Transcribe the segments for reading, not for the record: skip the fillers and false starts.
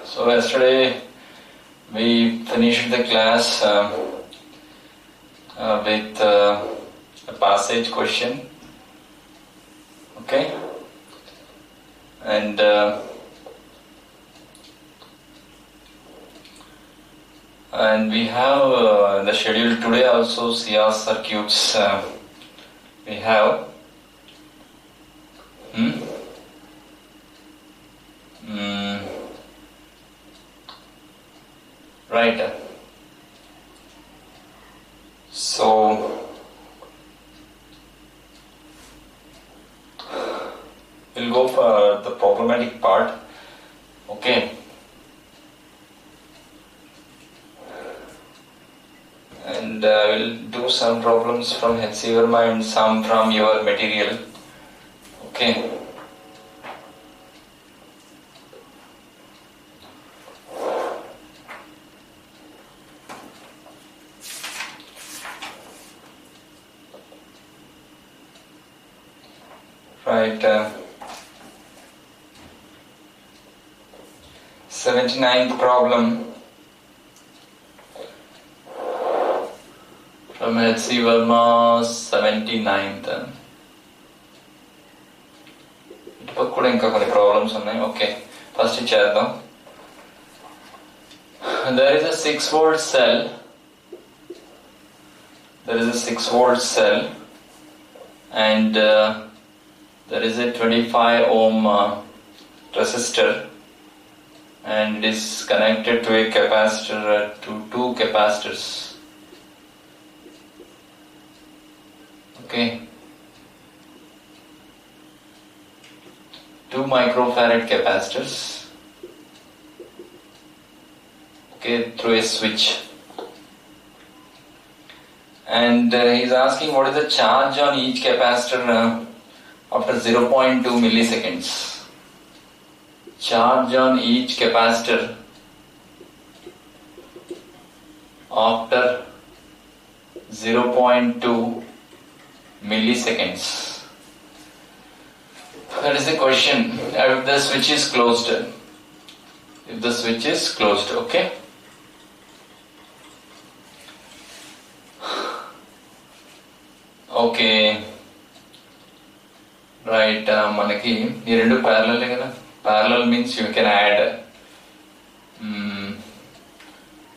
So yesterday we finished the class with a passage question, okay, and we have the schedule today also CR circuits we have. Right. So we'll go for the problematic part. Okay. And we'll do some problems from H.C. Verma and some from your material. Okay. Right. 79th problem from H.C. Verma, 79th. ఇటుపక్క కూడా ఇంకా కొన్ని problems ఉన్నాయి. Okay, first చేద్దాం. There is a 6 volt cell. There is a 6 volt cell and there is a 25 ohm resistor and it is connected to a capacitor, to two capacitors. Okay, 2 microfarad capacitors, okay, through a switch. And he is asking what is the charge on each capacitor after 0.2 milliseconds. Charge on each capacitor after 0.2 milliseconds. That is the question. If the switch is closed. If the switch is closed, okay. Okay. Right, మనకి ఈ రెండు parallel కదా. Parallel means you can add.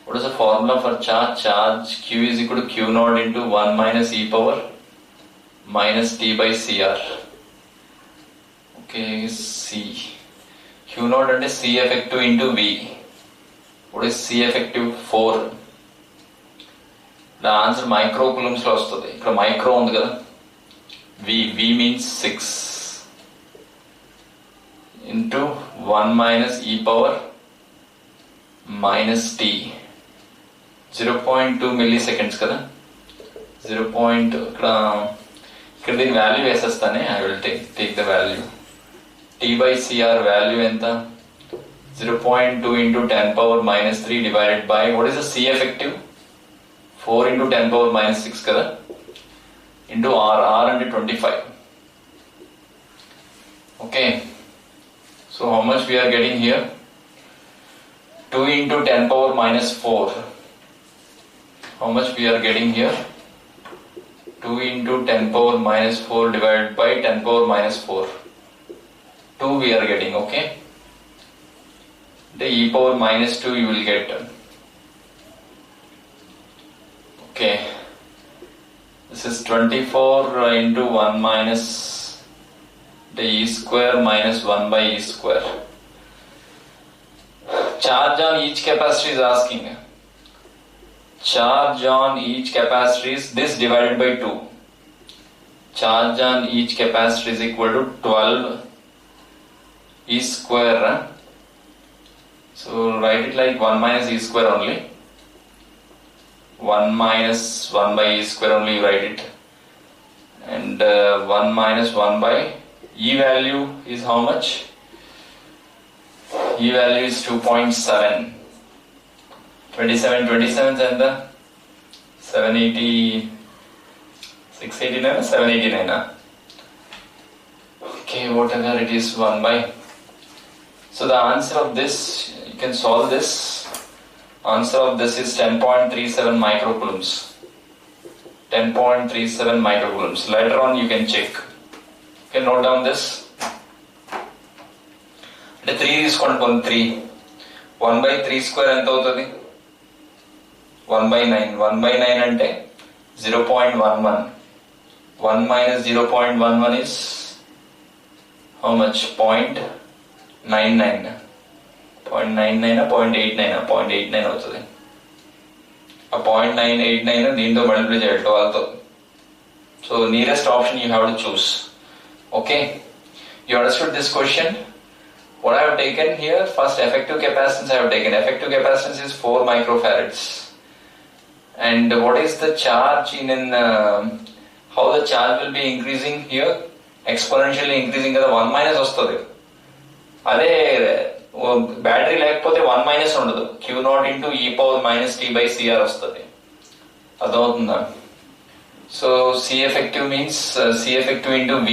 What is the formula for charge? Charge Q is equal to Q naught into 1 minus e power minus T by CR. Okay, C. Q naught అంటే C effective into V. What is C effective? 4. The answer micro coulombs లో వస్తుంది. ఇక్కడ micro ఉంది కదా. V means 6 into 1 minus e power minus T. 0.2 milliseconds కదా. 0. ఇక్కడ దీని value వేసేస్తానే. I will take the value. T by CR value ఎంత? 0.2 into 10 power minus 3 divided by, what is the C effective? 4 into 10 power minus 6 కదా. Into R and 25. Okay. So how much we are getting here? 2 into 10 power minus 4. How much we are getting here? 2 into 10 power minus 4 divided by 10 power minus 4. 2 we are getting, okay? The e power minus 2 you will get. Okay. This is 24 into 1 minus the e square minus 1 by e square. Charge on each capacitor is asking. Charge on each capacitor is this divided by 2. Charge on each capacitor is equal to 12 e square. So write it like 1 minus e square only. 1 minus 1 by e square only, you write it. And 1 minus 1 by e value is how much? E value is 2.7. 27 and the 780, 689, 789. Okay, whatever it is, 1 by. So the answer of this can solve this. Answer of this is 10.37 microcoulombs. 10.37 microcoulombs. Later on you can check. Okay, note down this. The 3 తీసుకోండి 3. 1 by 3 square ఎంత అవుతుంది? 1 by 9. 1 by 9 అంటే 0.11. 1 minus 0.11 is how much? 0.99. 0.99 0.89 0.89 అవుతుంది. ఆ 0.989 దీంతో multiply చేయాలి 12తో. So nearest option you have to choose. Okay, you understood this question? What I have taken here, first effective capacitance I have taken. Effective capacitance is 4 microfarads. And what is the charge how the charge will be increasing here? Exponentially increasing kada 1 minus వస్తుంది. అదే battery లేకపోతే 1 minus ఉండదు. Q0 into e power minus t by cr వస్తుంది. అదవుతుందా? So C effective means C effective into V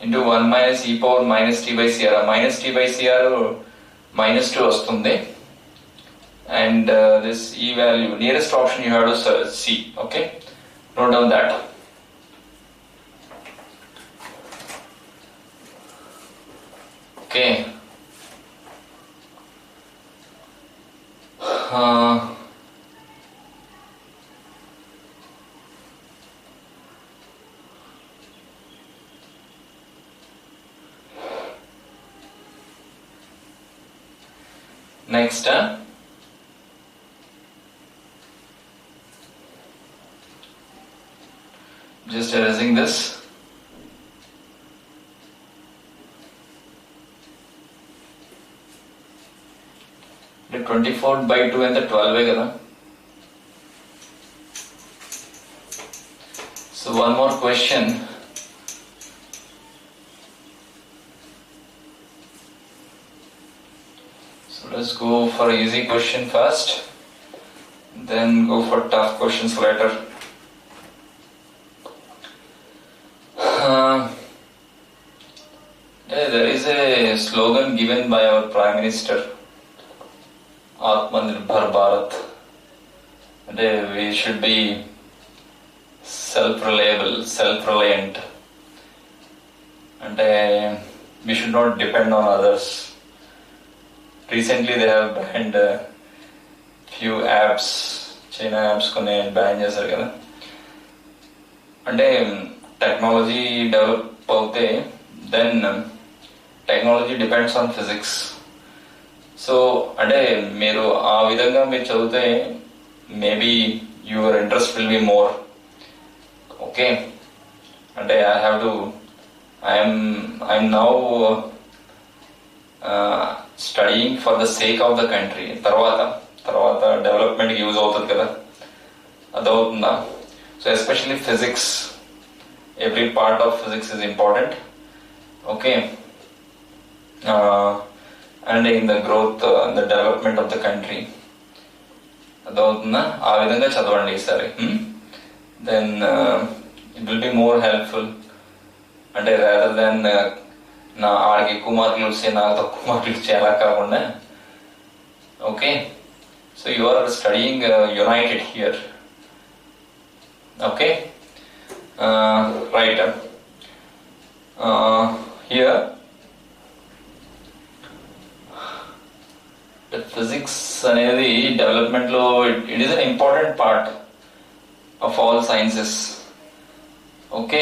into 1 minus e power minus t by cr. Minus t by cr minus 2 వస్తుంది. And this E value, nearest option you have to see. Okay, note down that. Okay. Next, just erasing this. The 24 by 2 and the 12 kada. So one more question. So let's go for easy question first, then go for tough questions later. There is a slogan given by our Prime Minister, Atmanirbhar Bharat. We should be self-reliable, self-reliant, and we should not depend on others. Recently they have banned few apps, China apps కొన్ని ban చేశారు కదా. అంటే technology develop అవుతే then technology depends on physics. So అంటే మీరు ఆ విధంగా మీరు చదివితే maybe your interest will be more. Okay, అంటే I'm now studying for the sake of the country. తర్వాత డెవలప్మెంట్కి యూజ్ అవుతుంది కదా, అదవుతుందా? So especially physics, every part of physics is important. Okay, and in the growth and the development of the country, అదవుతుందా? ఆ విధంగా చదవండి ఈసారి. Then it will be more helpful. అంటే రాదర్ దెన్ నా ఆడికి ఎక్కువ మార్కులు వస్తే నాకు తక్కువ మార్కులు ఇచ్చే అలా కాకుండా. Okay, so you are studying united here. Okay, right. Here physics అనేది డెవలప్మెంట్ లో it is an important part of all sciences. Okay,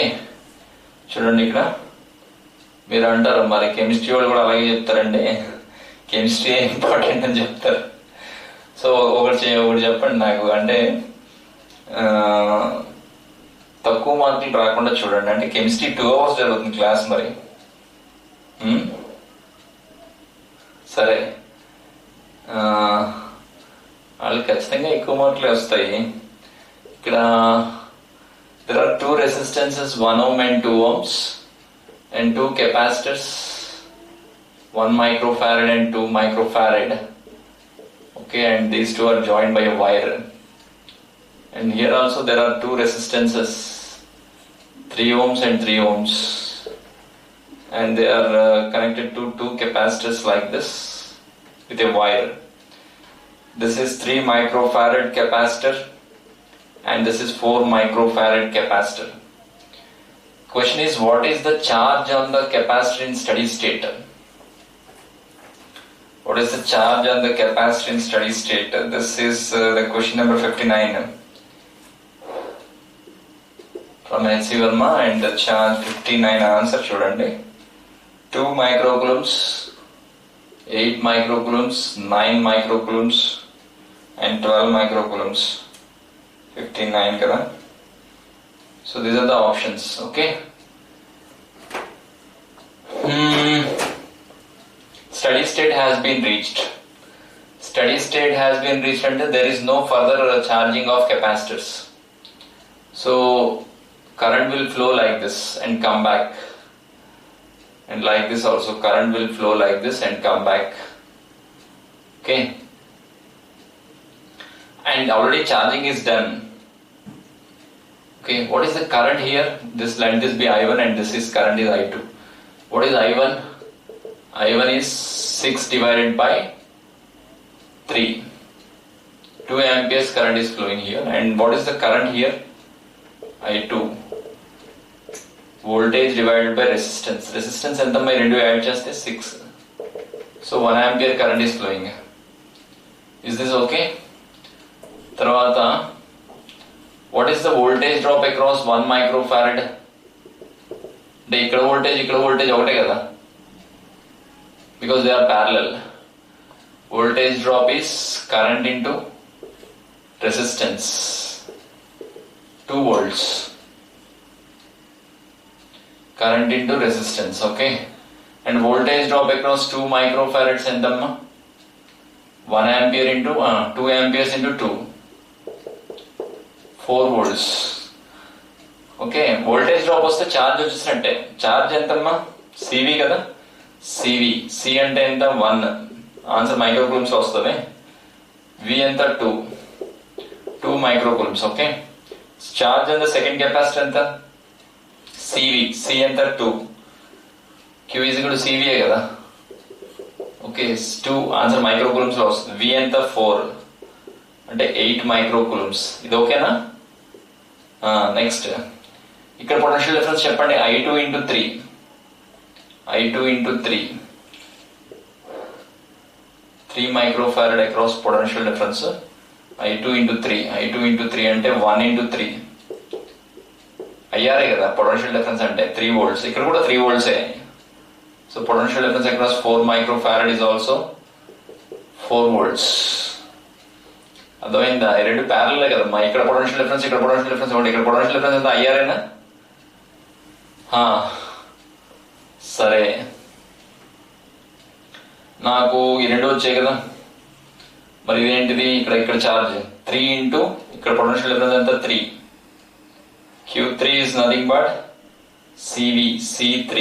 చూడండి ఇక్కడ మీరు అంటారు మరి కెమిస్ట్రీ వాళ్ళు కూడా అలాగే చెప్తారండి, కెమిస్ట్రీ ఇంపార్టెంట్ అని చెప్తారు. సో ఒకటి చెప్పండి నాకు, అంటే తక్కువ మార్కులు రాకుండా చూడండి. అంటే కెమిస్ట్రీ 2 hours జరుగుతుంది క్లాస్, మరి సరే వాళ్ళు ఖచ్చితంగా ఎక్కువ మార్కులే వస్తాయి. ఇక్కడ there are 2 resistances, 1 ohm and 2 ohms, and 2 capacitors, 1 microfarad and 2 microfarad. Okay, and these 2 are joined by a wire. And here also there are 2 resistances, 3 ohms and 3 ohms, and they are connected to 2 capacitors like this. with a wire. This is 3 microfarad capacitor and this is 4 microfarad capacitor. Question is, what is the charge on the capacitor in steady state? What is the charge on the capacitor in steady state? This is the question number 59 from H.C. Verma, and the charge 59 answer chudandi. 2 microcoulombs, 8 microcoulombs, 9 microcoulombs and 12 microcoulombs. 59 kada. So these are the options, okay? Steady state has been reached. Steady state has been reached and there is no further charging of capacitors. So current will flow like this and come back. And like this also, current will flow like this and come back. Okay. And already charging is done. Okay, what is the current here? Let this be I1 and this is current is I2. What is I1? I1 is 6 divided by 3. 2 amperes current is flowing here. And what is the current here? I2. Voltage divided by resistance. Resistance and the rendu add just 6. So 1 ampere current is flowing. Is this okay? Tarvata, what is the voltage drop across 1 microfarad? Ikkada voltage okate kada, because they are parallel. Voltage drop is current into resistance, 2 volts. Current into resistance, okay? And voltage drop across 2 microfarads entamma? 1 ampere into 2 amperes into 2. 4 volts. Okay, voltage drop was the charge వచ్చేసినట్టే. Charge ఎంతమ్మా? CV కదా? CV. C అంటే ఎంత? 1. Answer microcoulombs వస్తుంది. V ఎంత? 2. 2 microcoulombs, okay? Charge on the second capacitor ఎంత? CV. C ఎంత? 2. Q is equal to CV కదా? Okay, 2. Answer microcoulombs లో వస్తుంది. V ఎంత? 4. అంటే 8 microcoulombs. ఇది ఓకేనా? నెక్స్ట్ ఇక్కడ పొటెన్షియల్ డిఫరెన్స్ చెప్పండి. I2 into 3. I2 into 3. 3 microfarad across potential difference. I2 into 3. I2 into 3 అంటే 1 into 3. IR కదా పొటెన్షియల్ డిఫరెన్స్ అంటే 3 volts. ఇక్కడ కూడా 3 volts. So potential difference across 4 microfarad is also 4 volts. అర్థమైందా? ఈ రెండు ప్యారల్ కదమ్మా. ఇక్కడ పొటెన్షియల్ డిఫరెన్స్, ఇక్కడ పొటెన్షియల్ డిఫరెన్స్ ఒకటి. ఇక్కడ పొటెన్షియల్ డిఫరెన్స్ ఎంత? అయ్యారేనా? సరే, నాకు ఈ రెండు వచ్చాయి కదా, మరి ఇదేంటిది? ఇక్కడ ఛార్జ్ 3 ఇంటూ ఇక్కడ పొటెన్షియల్ డిఫరెన్స్ ఎంత? 3. Q3 is nothing but CV, C3.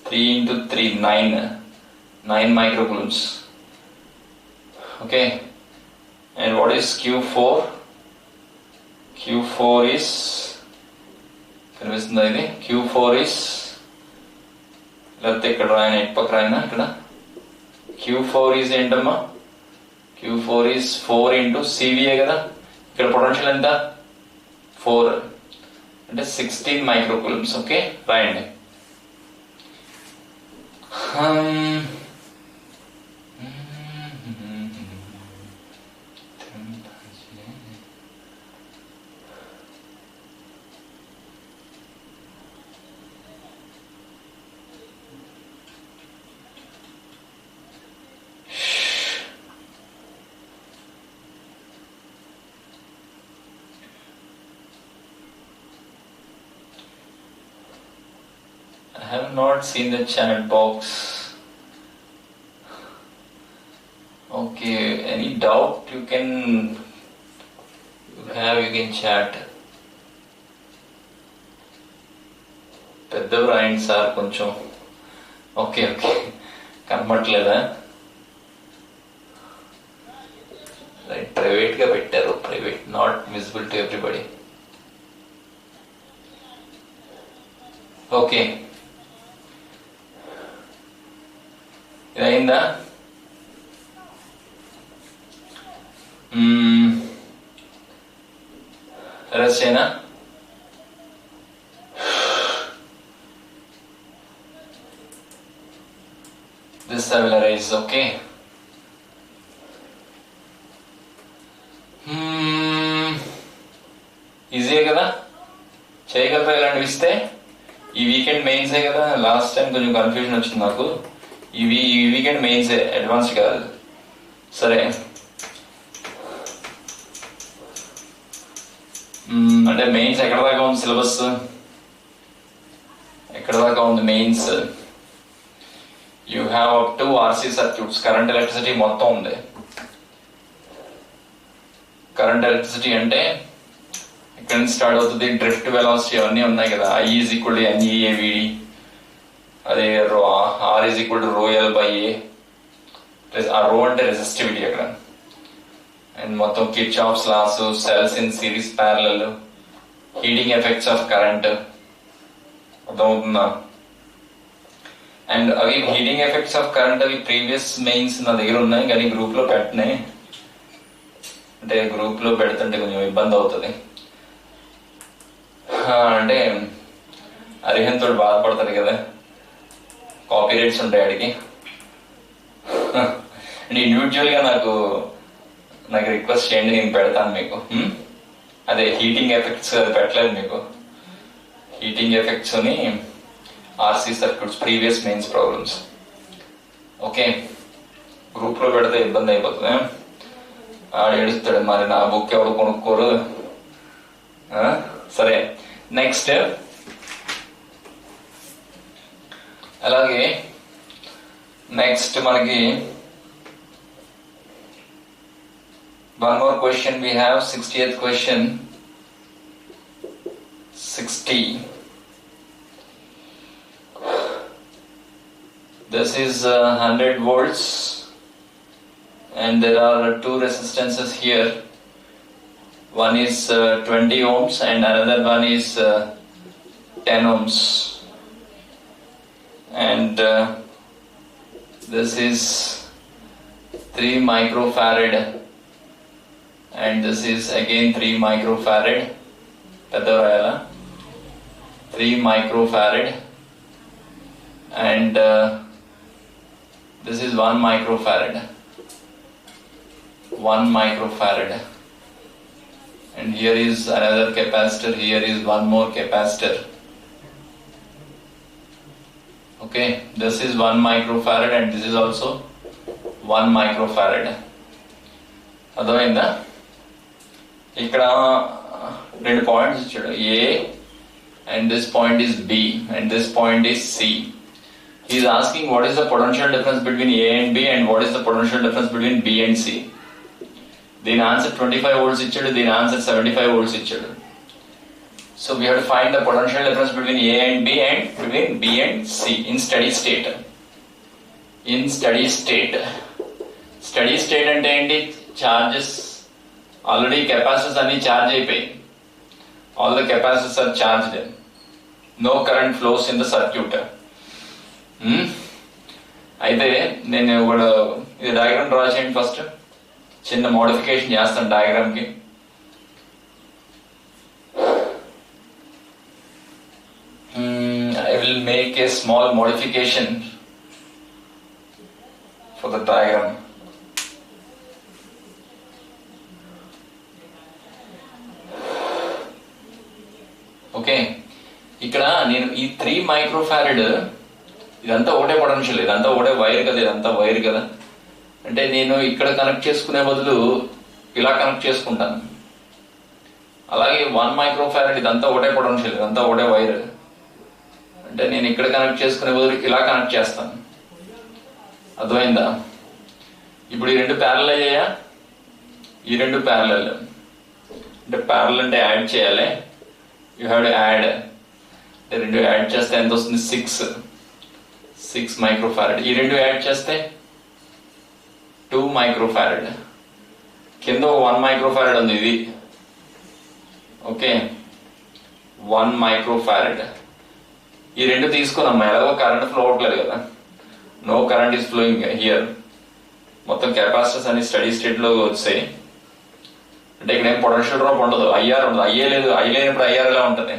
3 into 3, 9 microcoulombs. Okay. And what is Q4? Q4 is, కనిపిస్తుందా ఇది? Q4 is, లేకపోతే ఇక్కడ రాయన, ఇటు పక్క రాయన, ఇక్కడ Q4 is ఏంటమ్మా? Q4 is 4 into CVA కదా. ఇక్కడ పొటెన్షియల్ ఎంత? 4 అంటే 16 microcoulombs. ఓకే, రాయండి. I have not seen the chat box. Okay, any doubt you can chat. పెద్దవి రాయండి సార్ కొంచెం. ఓకే కనబడట్లేదా? రైట్, ప్రైవేట్ గా పెట్టారు. Private, not visible to everybody. Okay, ఇది అయిందా? రెస్ట్ చేయనా? This I will erase, okay? Easy కదా, చేయగలరా ఇలాంటివి ఇస్తే? ఈ వీకెండ్ మెయిన్సే కదా, లాస్ట్ టైం కొంచెం కన్ఫ్యూజన్ వచ్చింది నాకు. ఈ వీకెండ్ మెయిన్సే, అడ్వాన్స్ కాదు. సరే, అంటే మెయిన్స్ ఎక్కడ దాకా ఉంది సిలబస్? ఎక్కడ దాకా ఉంది mains? You have up to RC circuits. Current electricity మొత్తం ఉంది. కరెంట్ ఎలక్ట్రిసిటీ అంటే ఇక్కడ నుంచి స్టార్ట్ అవుతుంది. డ్రిఫ్ట్ వెలాసిటీ అవన్నీ ఉన్నాయి కదా. I is equal to NEAVD, అదే R is equal to ρL/A. ఆ రో అంటే రెసిస్టివిటీ అక్కడ. అండ్ మొత్తం Kirchhoff's laws, cells in series parallel, heating effects of current, అర్థమవుతుందా? అండ్ అవి హీటింగ్ ఎఫెక్ట్స్ ఆఫ్ కరెంట్ అవి ప్రీవియస్ మెయిన్స్ నా దగ్గర ఉన్నాయి, కానీ గ్రూప్ లో పెట్టినాయి. అంటే గ్రూప్ లో పెడుతుంటే కొంచెం ఇబ్బంది అవుతుంది. అంటే అరిహంత్ తోడు బాధపడతాడు కదా, కాపీ రైట్స్ ఉంటాయి ఆడికి. అంటే ఇండివిజువల్ గా నాకు రిక్వెస్ట్ చేయండి, నేను పెడతాను మీకు. అదే హీటింగ్ ఎఫెక్ట్స్ పెట్టలేదు మీకు. హీటింగ్ ఎఫెక్ట్స్ అని RC circuits previous mains problems. Okay, group లో పెడితే ఇబ్బంది అయిపోతుంది. ఆడు ఏడుస్తాడు, మరి నా బుక్ ఎవరు కొనుక్కోరు. సరే, నెక్స్ట్ అలాగే నెక్స్ట్ మనకి one more question we have, 60th question. 60. This is 100 volts and there are two resistances here. One is 20 ohms and another one is 10 ohms. And this is 3 microfarad. And this is again 3 microfarad. 3 microfarad. And this is 1 microfarad. 1 microfarad. And here is another capacitor. Here is one more capacitor. Okay, this is 1 microfarad and this is also 1 microfarad. అర్థమైందా? ఇక్కడ రెండు points ఇచ్చాడు, A and this point is B and this point is C. He is asking what is the potential difference between A and B and what is the potential difference between B and C. దీని answer 25 volts ఇచ్చాడు, దీని answer 75 volts ఇచ్చాడు. So we have to find the potential difference between A and B and between B and C in steady state. In steady state. Steady state అంటే ఏంటి? Charges already capacitors అన్ని charge అయిపోయి, all the capacitors are charged, no current flows in the circuit. అయితే నేను ఇప్పుడు ఇది diagram draw చేయండి. First చిన్న మోడిఫికేషన్ చేస్తాను డయాగ్రామ్ కి. I will make a small modification for the diagram. Okay, ఇక్కడ నేను ఈ 3 మైక్రోఫారడ్ ఇదంతా ఒకటే పొటెన్షియల్, ఇదంతా ఒకటే వైర్ కదా, ఇదంతా వైర్ కదా. అంటే నేను ఇక్కడ కనెక్ట్ చేసుకునే బదులు ఇలా కనెక్ట్ చేసుకుంటాను. అలాగే 1 మైక్రోఫారడ్ ఇదంతా ఒకటే పొటెన్షియల్, ఇదంతా ఒకటే వైర్. అంటే నేను ఇక్కడ కనెక్ట్ చేసుకునే బదులు ఇలా కనెక్ట్ చేస్తాను. అర్థమైందా? ఇప్పుడు ఈ రెండు ప్యారలల్ అయ్యాయా? ఈ రెండు ప్యారలల్. అంటే ప్యారలల్ అంటే యాడ్ చేయాలి. You have to add. అంటే రెండు యాడ్ చేస్తే ఎంత వస్తుంది? 6 మైక్రోఫారడ్. ఈ రెండు యాడ్ చేస్తే 2 మైక్రోఫారడ్. కింద 1 మైక్రోఫారడ్ ఉంది ఇది. Okay, 1 microfarad. ఈ రెండు తీసుకున్నామ్మా, ఎలాగో కరెంట్ ఫ్లో అవట్లేదు కదా, no current is flowing here. మొత్తం కెపాసిటర్స్ అన్ని స్టడీ స్టేట్ లో వచ్చాయి. అంటే ఇక్కడ ఏం పొటెన్షియల్ డ్రాప్ ఉండదు, ఐఆర్ ఉండదు, ఐఏ లేదు, ఐ లేనప్పుడు ఐఆర్ ఎలా ఉంటుంది.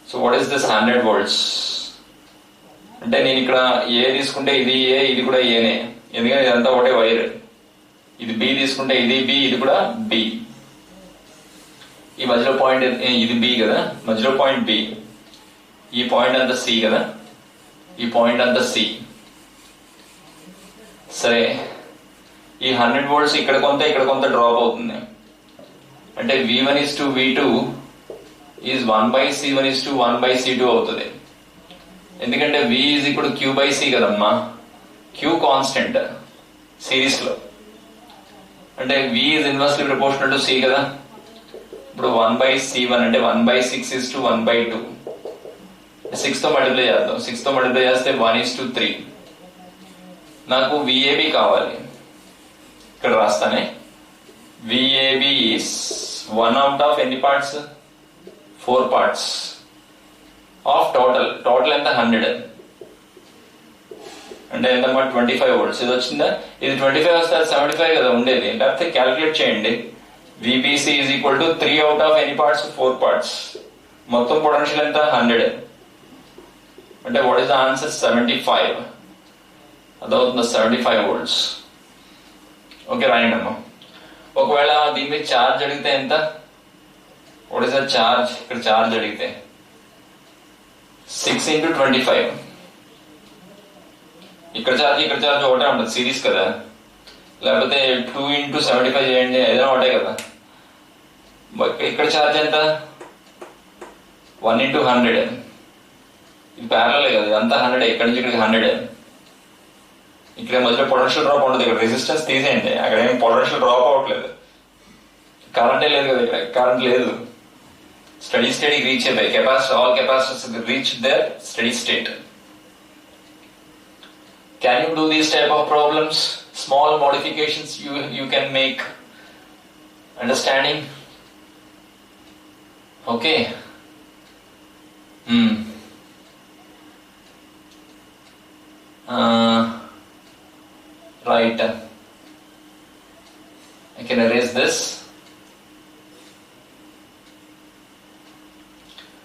So what is this 100 volts? అంటే నేను ఇక్కడ ఏ తీసుకుంటే ఇది ఏ, ఇది కూడా ఏనే, ఎందుకంటే ఇదంతా ఒకటే వైర్. ఇది బి తీసుకుంటే ఇది బి, ఇది కూడా బి. ఈ మధ్యలో పాయింట్ ఇది బి కదా, మధ్యలో పాయింట్ బి, ఈ పాయింట్ అంతా సి కదా, ఈ పాయింట్ అంతా సి. సరే, ఈ 100 volts ఇక్కడ కొంత డ్రాప్ అవుతుంది. అంటే V1 V2 is 1/C1 1/C2 అవుతుంది. ఎందుకంటే V ఈజ్ ఇప్పుడు Q/C కదమ్మా, Q కాన్స్టెంట్ సిరీస్ లో. అంటే V is inversely proportional to C కదా. ఇప్పుడు 1/C1 అంటే 1/6 1/2. 6 తో మల్టిప్లై చేద్దాం. 6 తో మల్టిప్లై చేస్తే 1:3. నాకు VAB కావాలి, ఇక్కడ రాస్తానే. VAB ఈస్ 1 out of ఎన్ని పార్ట్స్? 4 parts ఆఫ్ టోటల్ ఎంత? 100. అంటే ఎంత? 25 volts. ఇది వచ్చిందా? ఇది 25 వస్తే 75 కదా ఉండేది. లేకపోతే క్యాలిక్యులేట్ చేయండి. VBC is equal to 3 out of ఎన్ని పార్ట్స్? 4 parts. మొత్తం పొటెన్షియల్ ఎంత? 100. అంటే what is the answer? 75. అదవుతుంది 75 volts. Okay, రాయండి అమ్మా. ఒకవేళ దీని మీద ఛార్జ్ అడిగితే ఎంత? What is the charge? ఇక్కడ ఛార్జ్ అడిగితే 6 × 25. ఇక్కడ ఛార్జ్ ఒకటే ఉంటుంది, సిరీస్ కదా. లేకపోతే 2 × 75 చేయండి, ఏదైనా ఒకటే కదా. ఇక్కడ ఛార్జ్ ఎంత? 1 × 100. ఇది ప్యారలల్ కదా, ఇదంతా 100. ఇక్కడ నుంచి ఇక్కడికి 100. ఇక్కడ మధ్యలో పొటెన్షియల్ డ్రాప్ ఉండదు. ఇక్కడ రెసిస్టెన్స్ తీసేయండి, అక్కడ ఏం పొటెన్షియల్ డ్రాప్ అవ్వట్లేదు. కరెంటే లేదు కదా, ఇక్కడ కరెంట్ లేదు. స్టడీ స్టేట్ రీచ్ అయిపోయి all capacitors reach their steady state. Can you do these type of problems? Small modifications you can make. Understanding? Okay. Right. I can erase this.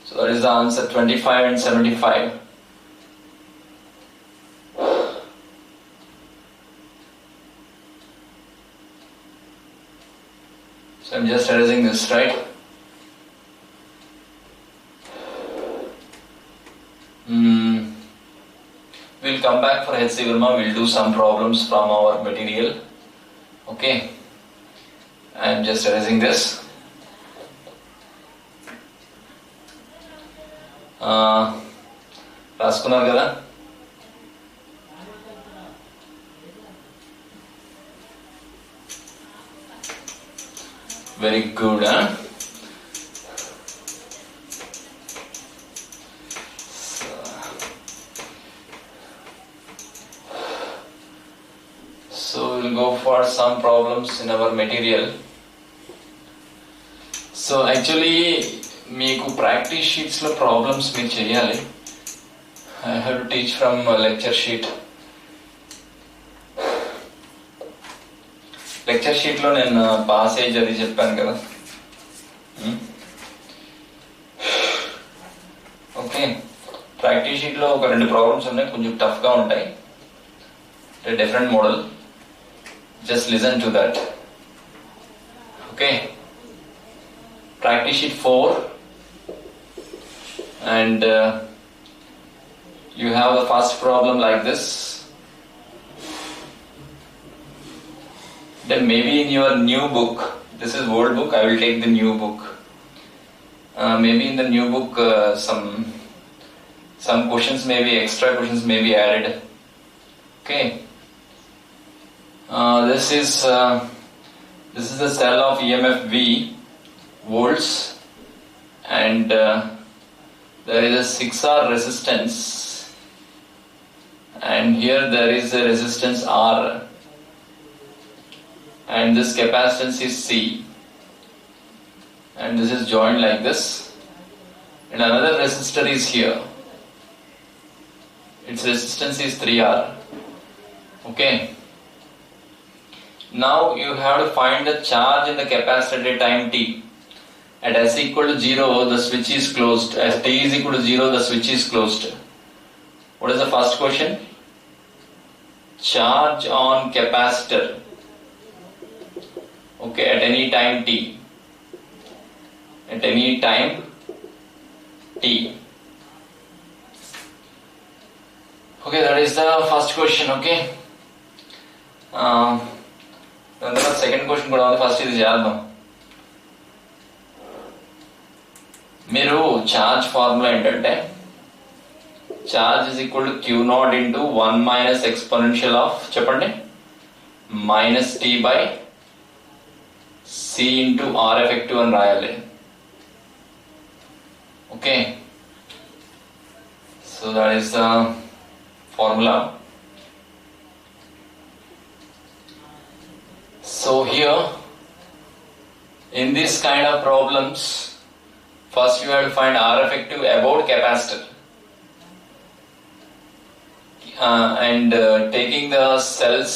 So that is the answer, 25 and 75. So I'm just erasing this, right? We'll come back for HC Verma. We'll do some problems from our material. Okay. I'm just erasing this. రాసుకున్నారు కదా? Very good. So we'll go for some problems in our material. So actually మీకు practice sheets లో problems మీరు చేయాలి. I have to teach from a lecture sheet. Lecture sheet లో నేను passage అది చెప్పాను కదా. ఓకే, ప్రాక్టీస్ షీట్ లో ఒక 2 ప్రాబ్లమ్స్ ఉన్నాయి, కొంచెం టఫ్ గా ఉంటాయి. Different model. Just listen to that. Okay, practice sheet 4 and you have the first problem like this. Then maybe in your new book, this is old book, I will take the new book. Maybe in the new book some questions may be, extra questions may be added. Okay. This is the cell of EMF V, volts, and there is a 6R resistance, and here there is a resistance R, and this capacitance is C, and this is joined like this, and another resistor is here. Its resistance is 3R. Okay. Now you have to find the charge in the capacitor at a time t. At s equal to 0, the switch is closed. As t is equal to 0, the switch is closed. What is the first question? Charge on capacitor. Okay, at any time t. At any time t. Okay, that is the first question. Okay. Then the second question కూడా ఉంది. First ఇది చేద్దాం. మీరు charge formula ఏంటంటే charge is equal to Q not into 1 minus exponential of చెప్పండి minus T by C into R effective అని రాయాలి. Okay, so that is the formula. So here in this kind of problems, first you have to find R effective about capacitor and taking the cells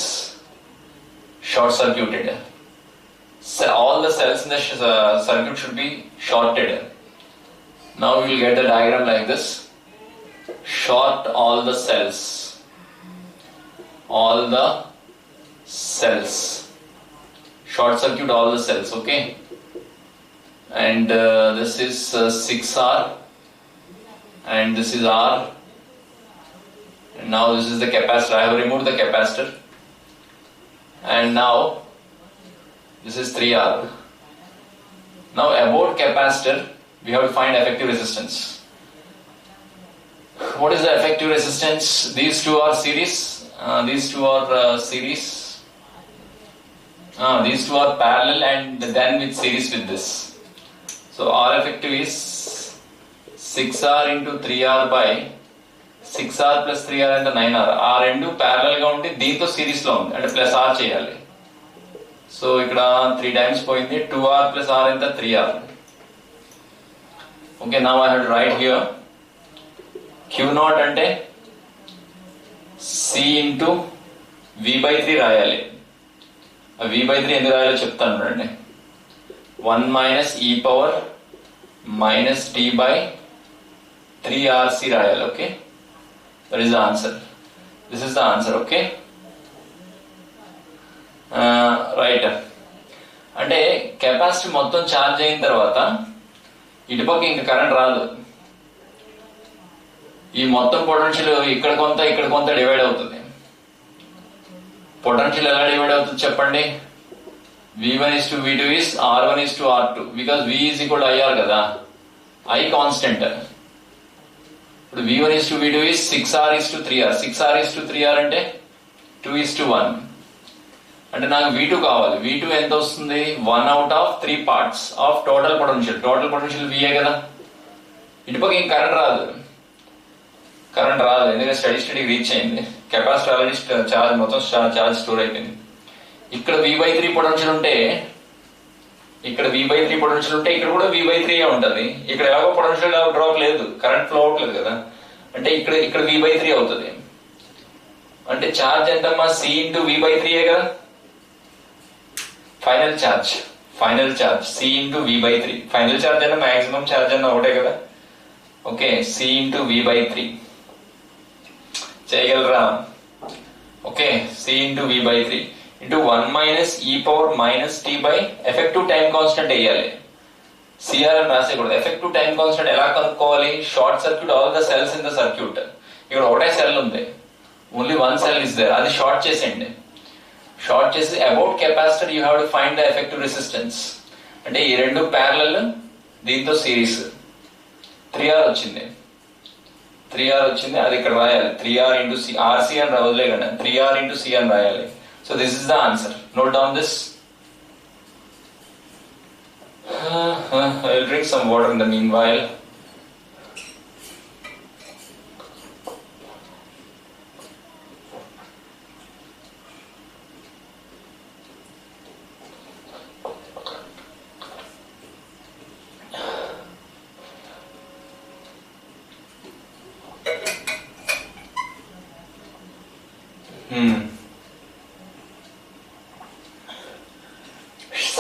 short circuited. So all the cells in the circuit should be shorted. Now we will get the diagram like this. Short all the cells. All the cells. Short circuit all the cells, okay? And this is 6R and this is R. And now this is the capacitor. I have removed the capacitor. And now this is 3R. Now about capacitor, we have to find effective resistance. What is the effective resistance? These two are series. These two are series. These two are parallel and then with series with this. So R effective is 6R into 3R by 6R plus 3R and 9R. R రెండు parallel గా ఉంటే దీంతో series లో ఉంది అంటే plus R చేయాలి. So ఇక్కడ 3 times పోయింది. 2R plus R ఎంత 3R. Okay, now I have to write here Q naught అంటే C into V by 3 రాయాలి. V by 3 ఎందుకు రాయాలో చెప్తాను చూడండి. 1 minus e power minus t by 3RC రాయాలి. Okay, that is the answer. This is the answer. Okay, right. అంటే capacity మొత్తం charge అయిన తర్వాత ఇటుపక్క ఇంక కరెంట్ రాదు. ఈ మొత్తం పొటెన్షియల్ ఇక్కడ కొంత డివైడ్ అవుతుంది. పొటెన్షియల్ ఎలా డివైడ్ అవుతుంది చెప్పండి. V1 is to V2 is R1 is to R2 because V is equal to IR కదా. I constant. ఇప్పుడు V1 is to V2 is 6R is to 3R. 6R is to 3R అంటే 2 is to 1. అంటే నాకు V2 కావాలి. V2 ఎంత వస్తుంది? 1 out of 3 parts of total potential. Total potential VA కదా. ఇటుపక్క ఇంక కరెంట్ రాదు ఎందుకంటే స్టడీకి రీచ్ అయింది. కెపాసిటీ ఆల్రెడీ చార్జ్ మొత్తం చార్జ్ స్టోర్ అయిపోయింది. ఇక్కడ V/3 పొటెన్షియల్ ఉంటే ఇక్కడ కూడా V/3 ఉంటుంది. ఇక్కడ ఎలాగో పొటెన్షియల్ డ్రాప్ లేదు, కరెంట్ ఫ్లో అవట్లేదు కదా. అంటే ఇక్కడ V/3 అవుతుంది. అంటే చార్జ్ ఎంతమ్మా? C ఇంటూ V/3 కదా. Final charge C into V/3. Final charge అన్న మాక్సిమం చార్జ్ అన్న ఒకటే కదా. ఓకే, C ఇంటూ V/3 చేయగలరా? Okay, C into V/3 into 1 minus e power minus t by effective time constant వేయాలి. CR అని రాసేయకూడదు. Effective time constant ఎలా కనుక్కోవాలి? Short circuit all the cells in the circuit. ఇక్కడ ఒకటే సెల్ ఉంది, only 1 cell is there. అది short చేసేయండి. Short చేసి about capacitor you have to find the effective resistance. అంటే ఈ రెండు ప్యారలల్, దీంతో సిరీస్. 3R వచ్చింది. అది ఇక్కడ రాయాలి. 3R ఇంటూ సి, RC అని వదిలేకండి. 3R ఇంటూ సి అని రాయాలి. So this is the answer. Note down this. I'll drink some water in the meanwhile.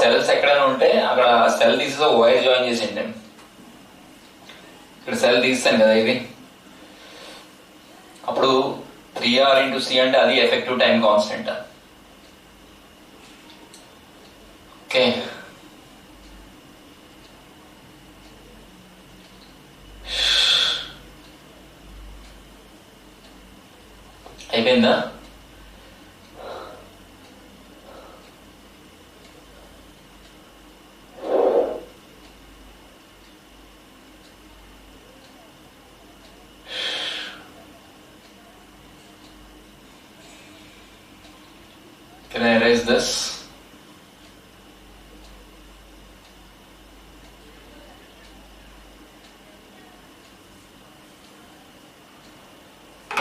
Cells ఎక్కడైనా ఉంటే అక్కడ సెల్ తీసేసి ఒక వైర్ జాయిన్ చేసేయండి. నేను ఇక్కడ సెల్ తీస్తాను కదా ఇది, అప్పుడు 3R into C అంటే అది ఎఫెక్టివ్ టైం కాన్స్టెంట్. ఓకే, అయిపోయిందా? Can I erase this?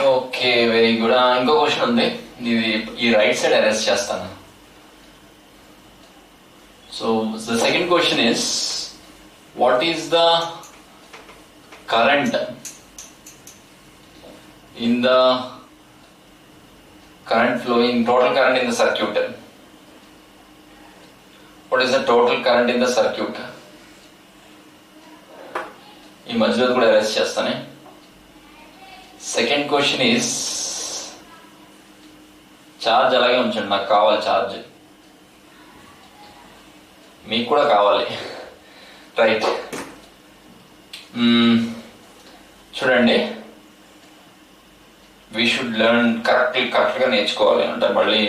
Okay, very good. ఇంకో క్వశ్చన్ ఉంది, ఇది ఈ రైట్ సైడ్ అరెస్ట్ చేస్తాను. So the second question is, what is the current in the current flowing, total current in the circuit? What is the total current in the circuit? ఈ మధ్యలో కూడా arrest చేస్తానే. Second question is, charge అలాగే ఉంచండి, నాకు కావాలి charge, మీకు కూడా కావాలి, రైట్? చూడండి, వీ షుడ్ లెర్న్ కరెక్ట్గా నేర్చుకోవాలి. అంటే మళ్ళీ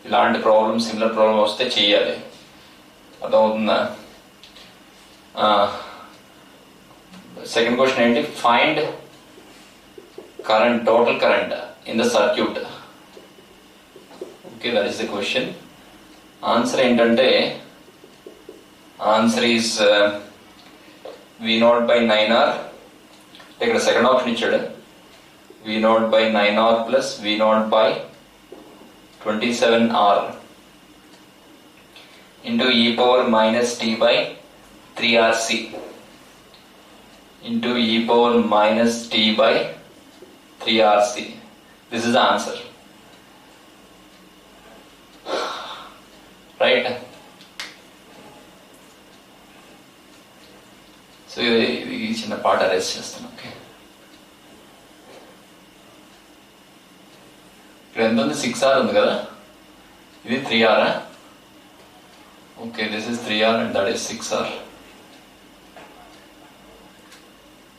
ఇలాంటి ప్రాబ్లమ్, సిమిలర్ ప్రాబ్లమ్ వస్తే చెయ్యాలి, అర్థమవుతుందా? సెకండ్ క్వశ్చన్ ఏంటి? Find current, total current in the circuit. Okay, that is the question. Answer ఏంటంటే, ఆన్సర్ ఈస్ V0/9R. ఇక్కడ సెకండ్ ఆప్షన్ ఇచ్చాడు, V0/9R plus V0/27R into e power minus t by 3RC into e power minus t by 3RC. This is the answer, right? So ఇది చిన్న పాట arrest చేస్తాను. Okay, ఇక్కడ ఎంత ఉంది? 6R ఉంది కదా, ఇది 3R. Okay, this is 3R and that is 6R.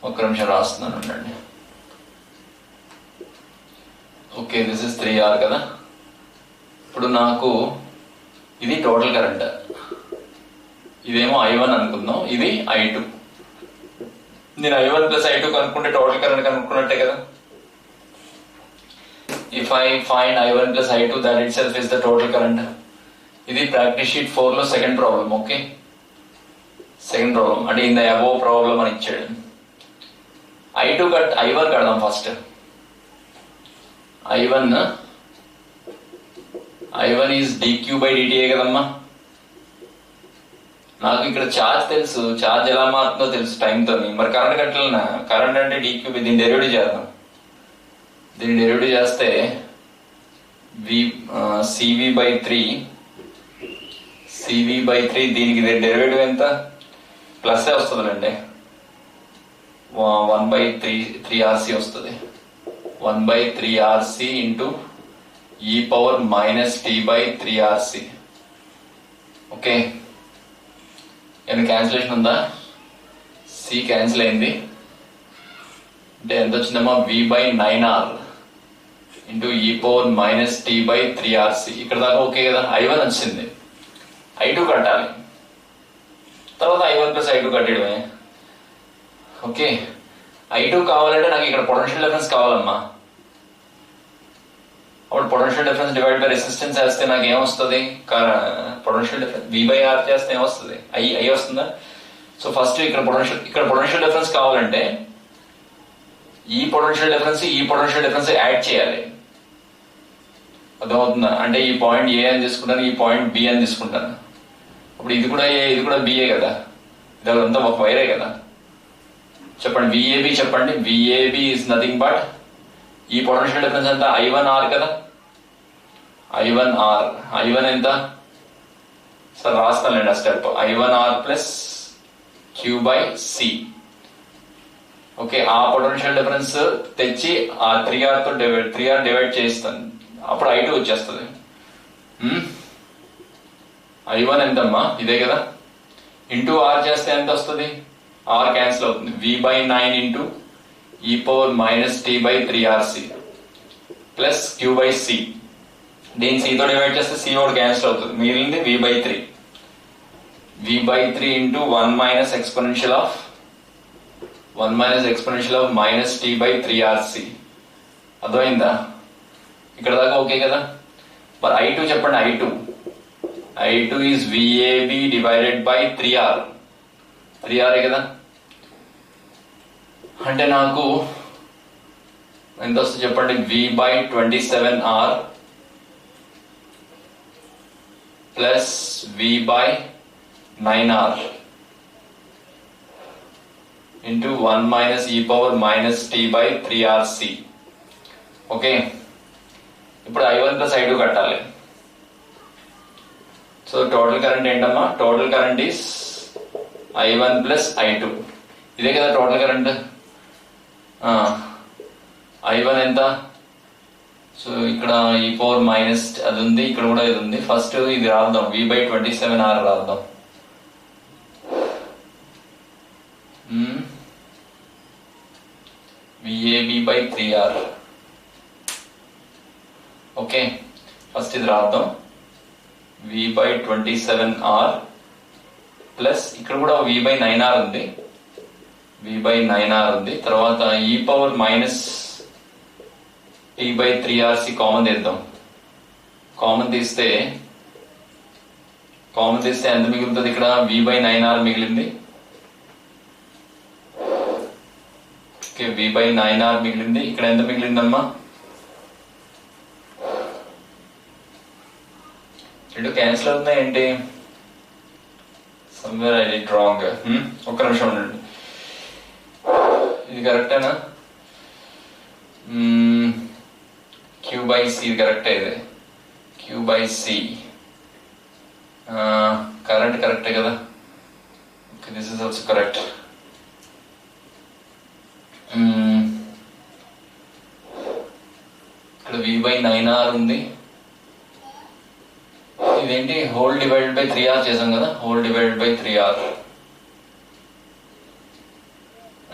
ఒక్క నిమిషం రాస్తున్నాను ఉండండి. ఓకే, దిస్ ఇస్ 3R కదా. ఇప్పుడు నాకు ఇది టోటల్ కరెంట్, ఇదేమో I1 అనుకుందాం, ఇది I2. నేను I1 plus I2 కనుక్కుంటే టోటల్ కరెంట్ కనుక్కున్నట్టే కదా. If I find I1 plus I2, that itself is the total current. ఇది ప్రాక్టీస్ షీట్ 4 లో second problem. Okay, second problem అంటే ఇన్ ద అబోవ్ ప్రాబ్లం అని ఇచ్చాడు. I1 కడదాం ఫస్ట్. I1 ఈజ్ dq/dt కదమ్మా. నాకు ఇక్కడ ఛార్జ్ తెలుసు, ఛార్జ్ ఎలా మారుతుందో తెలుసు టైంతో. మరి కరెంట్ కట్టాలన్నా, కరెంట్ అంటే dq, దీన్ని డెరివేటివ్ చేద్దాం. దీన్ని డెరివేటివ్ చేస్తే CV/3 దీనికి డెరివేటివ్ ఎంత? ప్లస్ వస్తుందండి, 1/3RC వస్తుంది. 1/3RC into e power minus t/3RC. Okay, ఏమైనా క్యాన్సిలేషన్ ఉందా? C క్యాన్సిల్ అయింది అంటే ఎంత వచ్చిందమ్మా? V/9R into e power minus t/3RC. ఇక్కడ దాకా ఓకే కదా. I1 వచ్చింది, I2 కట్టాలి, తర్వాత I1 plus I2 కట్టడమే. Okay, I2 కావాలంటే నాకు ఇక్కడ పొటెన్షియల్ డిఫరెన్స్ కావాలమ్మా. అప్పుడు potential difference divide by resistance వేస్తే నాకు ఏమొస్తుంది? పొటెన్షియల్ డిఫరెన్స్ V/R చేస్తే ఏమొస్తుంది? I వస్తుందా? సో ఫస్ట్ ఇక్కడ పొటెన్షియల్ డిఫరెన్స్ కావాలంటే ఈ పొటెన్షియల్ డిఫరెన్స్ యాడ్ చేయాలి. అర్థమవుతుందా? అంటే ఈ పాయింట్ ఏ అని తీసుకుంటాను, ఈ పాయింట్ బి అని తీసుకుంటాను. అప్పుడు ఇది కూడా ఏ, ఇది కూడా బిఏ కదా, ఇదంతా ఒక వైరే కదా. చెప్పండి, VAB చెప్పండి. VAB ఈజ్ నథింగ్ బట్ ఈ పొటెన్షియల్ డిఫరెన్స్ ఎంత? I1R కదా. I1 ఎంత? సార్ రాస్తానండి ఆ step. I1R plus Q by C. Okay, ఆ పొటెన్షియల్ డిఫరెన్స్ తెచ్చి ఆ 3R తో డివైడ్ చేస్తాను, అప్పుడు I2 వచ్చేస్తుంది. I1 ఎంతమ్మా, ఇదే కదా, ఇంటూ ఆర్ చేస్తే ఎంత వస్తుంది, ఆర్ క్యాన్సిల్ అవుతుంది. V/9 into e⁻t/3RC plus Q/C. దీన్ని C తో డివైడ్ చేస్తే C ఒకటి క్యాన్సిల్ అవుతుంది, మిగిలింది V/3. V/3 into 1 - exponential of -t/3RC. అర్థమైందా? ఇక్కడ దాకా ఓకే కదా. మరి I2 చెప్పండి. I2 is VAB divided by 3R. 3R కదా. అంటే నాకు ఎంత వస్తుంది చెప్పండి, V/27R plus V/9R into 1 - e⁻t/3RC. Okay, ఇప్పుడు I1 ప్లస్ I2 కట్టాలి. సో టోటల్ కరెంట్ ఏంటమ్మా, total current is I1 plus I2. ఇదే కదా టోటల్ కరెంట్. I1 ఎంత, సో ఇక్కడ e⁻ అది ఉంది, ఇక్కడ కూడా ఇది ఉంది. ఫస్ట్ ఇది రాద్దాం, V/27R రాద్దాం. VAB/3R. ఓకే, ఫస్ట్ ఇది రాద్దాం, V/27R ప్లస్ ఇక్కడ కూడా V/9R ఉంది, తర్వాత e⁻t/3RC కామన్ తీద్దాం. కామన్ తీస్తే ఎంత మిగులుతుంది, ఇక్కడ V/9R మిగిలింది. ఓకే, V/9R మిగిలింది. ఇక్కడ ఎంత మిగిలిందమ్మా, రెండు క్యాన్సిల్ అవుతున్నాయి ఏంటి, సమ్వేర్ ఐ డిడ్ రాంగ్. ఒక్క నిమిషం ఉండండి, ఇది కరెక్టేనా, Q/C ఇది కరెక్టే, ఇది Q/C. కరెంట్ కరెక్టే కదా. Okay, this is also correct. ఇక్కడ V/9R ఉంది. ఇదేంటి, హోల్ డివైడెడ్ బై 3R చేసాం కదా, హోల్ డివైడెడ్ బై 3R.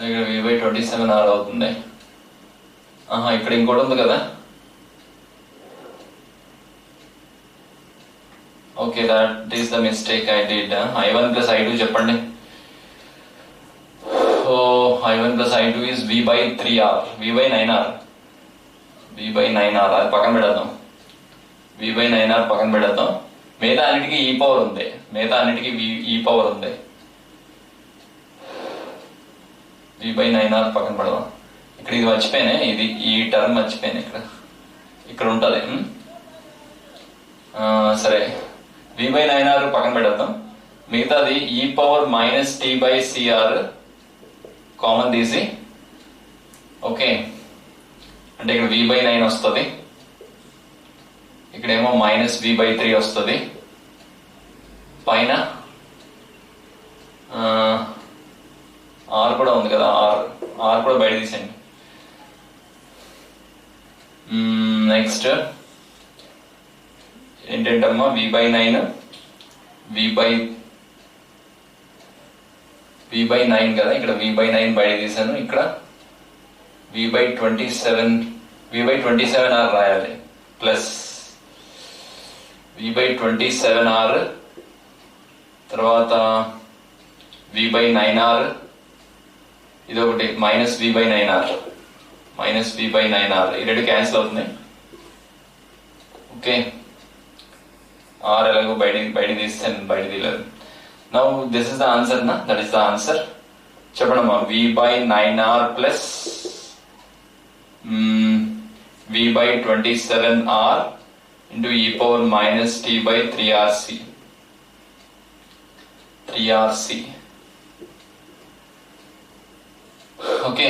ఇక్కడ V/27R అవుతుంది. ఇక్కడ ఇంకోటి ఉంది కదా. Okay, that is the mistake I did. I1 plus I2 చెప్పండి. I1 plus I2 is V/3R, V/9R. అది పక్కన పెడదాం, V/9R పక్కన పెడదాం. మిగతా అన్నిటికీ ఈ పవర్ ఉంది, V/9R పక్కన పెడదాం. ఇక్కడ ఇది మర్చిపోయినా, ఈ టర్మ్ మర్చిపోయినా, ఇక్కడ ఉంటుంది. సరే, V/9R పక్కన పెడదాం. మిగతాది e⁻t/CR కామన్ తీసి, ఓకే, అంటే ఇక్కడ V/9 వస్తుంది, ఇక్కడేమో -V/3 వస్తుంది. పైన R కూడా ఉంది కదా, R కూడా బయట తీసేయండి. నెక్స్ట్ ఏంటంటమ్మా, V/9 కదా, ఇక్కడ V/9 బయట తీసాను. ఇక్కడ V/27R రాయాలి, ప్లస్ V/27R, తర్వాత V/9R, ఇదొకటి -V/9R. ఈ రెండు క్యాన్సిల్ అవుతున్నాయి. ఓకే, R ఎలాగో బయట తీస్తాను, బయట తీయలేదు. Now this is the answer నా, దట్ ఈస్ ద ఆన్సర్. చెప్పండమ్మా, V/9R plus V/27R into e⁻t/3RC. Okay,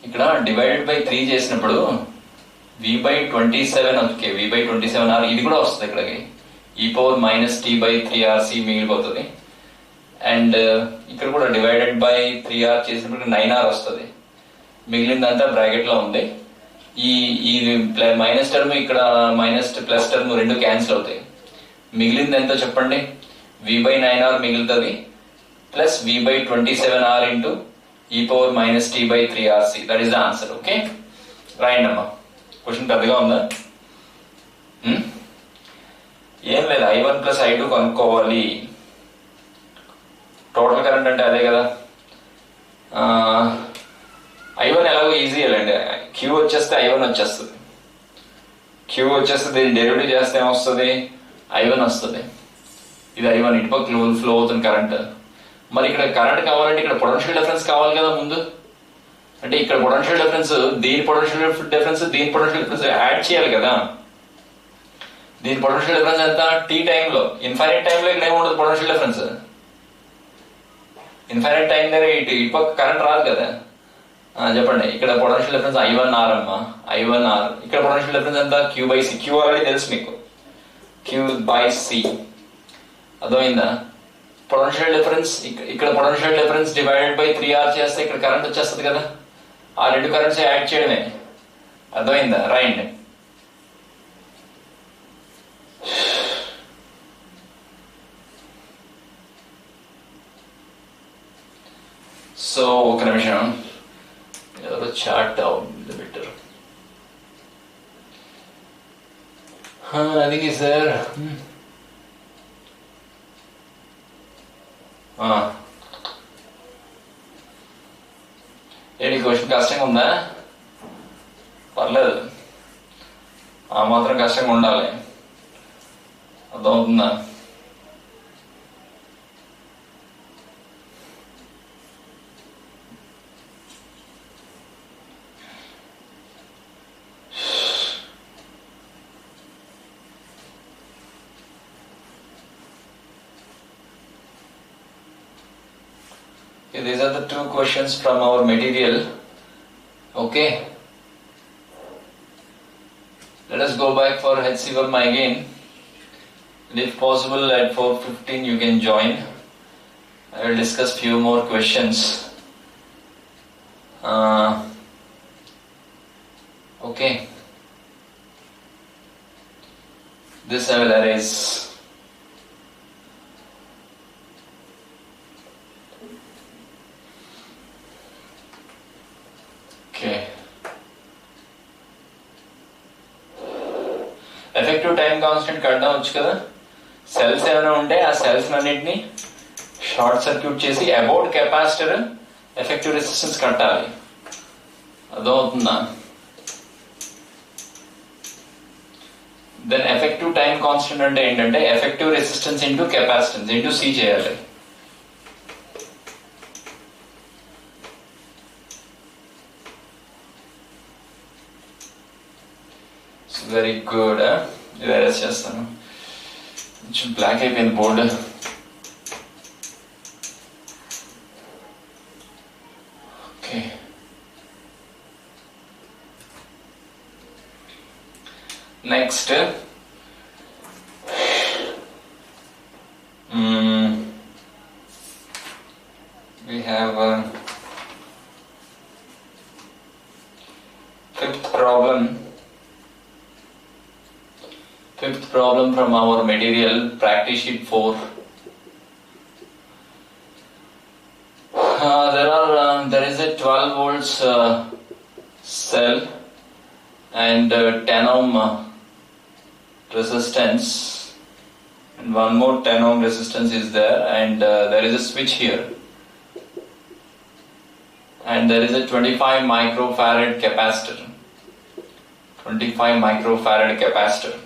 ఇక్కడ డివైడెడ్ బై 3 చేసినప్పుడు v by 27 okay v by 27r ఇది కూడా వస్తుంది ఇక్కడికి e power minus t by 3rc మిగిలిపోతుంది అండ్ ఇక్కడ కూడా డివైడెడ్ బై 3r చేసినప్పుడు 9r వస్తుంది మిగిలిందంతా బ్రాకెట్ లో ఉంది ఈ మైనస్ టర్మ్ ఇక్కడ మైనస్ ప్లస్ టర్మ్ రెండు క్యాన్సిల్ అవుతాయి మిగిలింది ఎంతో చెప్పండి v by 9r మిగులుతుంది plus v by 27r into e power minus t by 3rc that is the answer okay రాయండి అమ్మా క్వశ్చన్ పెద్దగా ఉందా ఏం లేదు i1 ప్లస్ i2 కనుక్కోవాలి టోటల్ కరెంట్ అంటే అదే కదా i1 ఎలాగో ఈజీ అండి q వచ్చేస్తే i1 వచ్చేస్తుంది q వచ్చేస్తే దీన్ని డెరివేటివ్ చేస్తే ఏమొస్తుంది i1 వస్తుంది ఇది i1 ఇటుపక్క ఫ్లో అవుతుంది కరెంట్ మరి ఇక్కడ కరెంట్ కావాలంటే ఇక్కడ పొటెన్షియల్ డిఫరెన్స్ కావాలి కదా ముందు అంటే ఇక్కడ పొటెన్షియల్ డిఫరెన్స్ దీని పొటెన్షియల్ డిఫరెన్స్ దీని పొటెన్షియల్ డిఫరెన్స్ యాడ్ చేయాలి కదా దీని పొటెన్షియల్ డిఫరెన్స్ ఎంత టీ టైంలో ఇన్ఫైనైట్ టైంలో ఇక్కడ ఏముండదు పొటెన్షియల్ డిఫరెన్స్ ఇన్ఫైనైట్ టైం దగ్గర ఇటుపక్క కరెంట్ రాదు కదా చెప్పండి ఇక్కడ పొటెన్షియల్ డిఫరెన్స్ i1r అమ్మా i1r ఇక్కడ పొటెన్షియల్ డిఫరెన్స్ ఎంత q by c q already తెలుసు మీకు q by c అర్థమైందా పొటెన్షియల్ డిఫరెన్స్ ఇక్కడ potential difference divided by 3r చేస్తే ఇక్కడ కరెంట్ వచ్చేస్తుంది కదా ఆ రెండు కరెంట్స్ యాడ్ చేయడమే అర్థమైందా రాయండి సో ఒక నిమిషం ఎవరో చాట్ అవుతుంది బెటర్ అది సార్ ఏంటి క్వశ్చన్ కష్టంగా ఉందా పర్లేదు ఆ మాత్రం కష్టంగా ఉండాలి అర్థమవుతుందా These are the two questions from our material. Okay. Let us go back for HC Verma again. And if possible, at 4:15 you can join. I will discuss few more questions. Okay. This I will erase. Effective time constant కట్టడం వచ్చు కదా cells ఏమైనా ఉంటే ఆ cells అన్నింటినీ short circuit చేసి about capacitor effective resistance కట్టాలి అర్థమవుతుందా దెన్ ఎఫెక్టివ్ టైం కాన్స్టెంట్ అంటే ఏంటంటే effective resistance into capacitance into C చేయాలి వెరీ గుడ్ ఇది అరెస్ట్ చేస్తాను కొంచెం బ్లాక్ అయిపోయింది board okay next we have fifth problem from our material practice sheet 4. There is a 12 volts cell and 10 ohm resistance and one more 10 ohm resistance is there and there is a switch here and there is a 25 microfarad capacitor. 25 microfarad capacitor.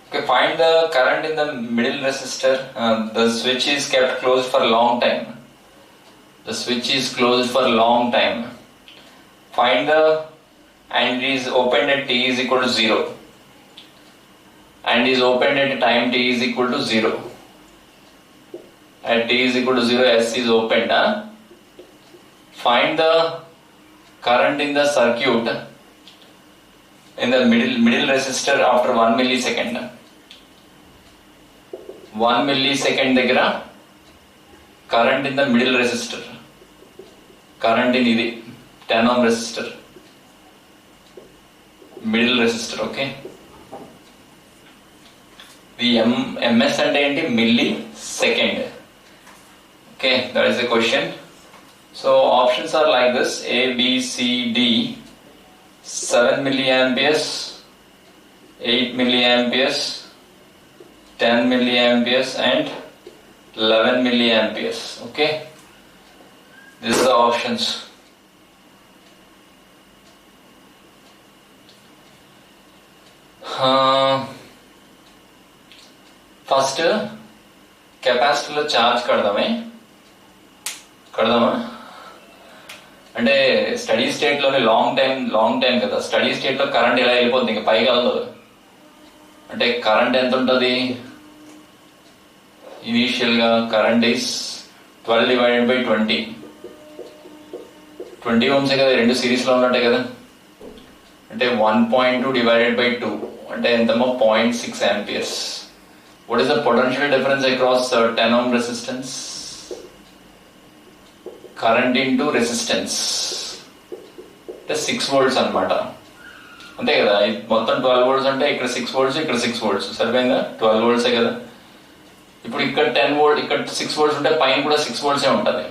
Okay, find the current in the middle resistor. The switch is kept closed for a long time. The switch is closed for a long time. Find the and is opened at t is equal to 0 and is opened at time t is equal to 0. At t is equal to 0, S is opened. Find the current in the circuit in the middle resistor after 1 millisecond. 1 millisecond దగ్గర current in the middle resistor, current in ఇది 10 ohm resistor, middle resistor. Okay, the ms అంటే ఏంటి? millisecond. Okay, that is the question. So options are like this: A, B, C, D. 7 milliamperes, 8 milliamperes, 10 milliamperes and 11 milliamperes. Okay, these are the options. First capacitor లో charge కడదామా? అంటే steady state లోనే long time కదా. Study state లో current ఎలా వెళ్ళిపోద్ది, ఇంకా పైకి వెళ్ళదు. అంటే కరెంట్ ఎంత ఉంటుంది? ఇనీషియల్ గా current is 12 divided by 20. 20 ohms కదా, రెండు సిరీస్ లో ఉన్నట్టే కదా. అంటే 1.2 divided by 2 అంటే ఎంతమో 0.6 amperes. What is the potential difference across 10 ohm resistance? Current into resistance అంటే 6 volts అన్నమాట. అంతే కదా, మొత్తం 12 volts అంటే ఇక్కడ 6 volts, ఇక్కడ 6 volts, సరిపోయిందా? 12 volts కదా. ఇప్పుడు ఇక్కడ 10 volt, ఇక్కడ 6 volts ఉంటే పైన కూడా 6 volts ఉంటుంది.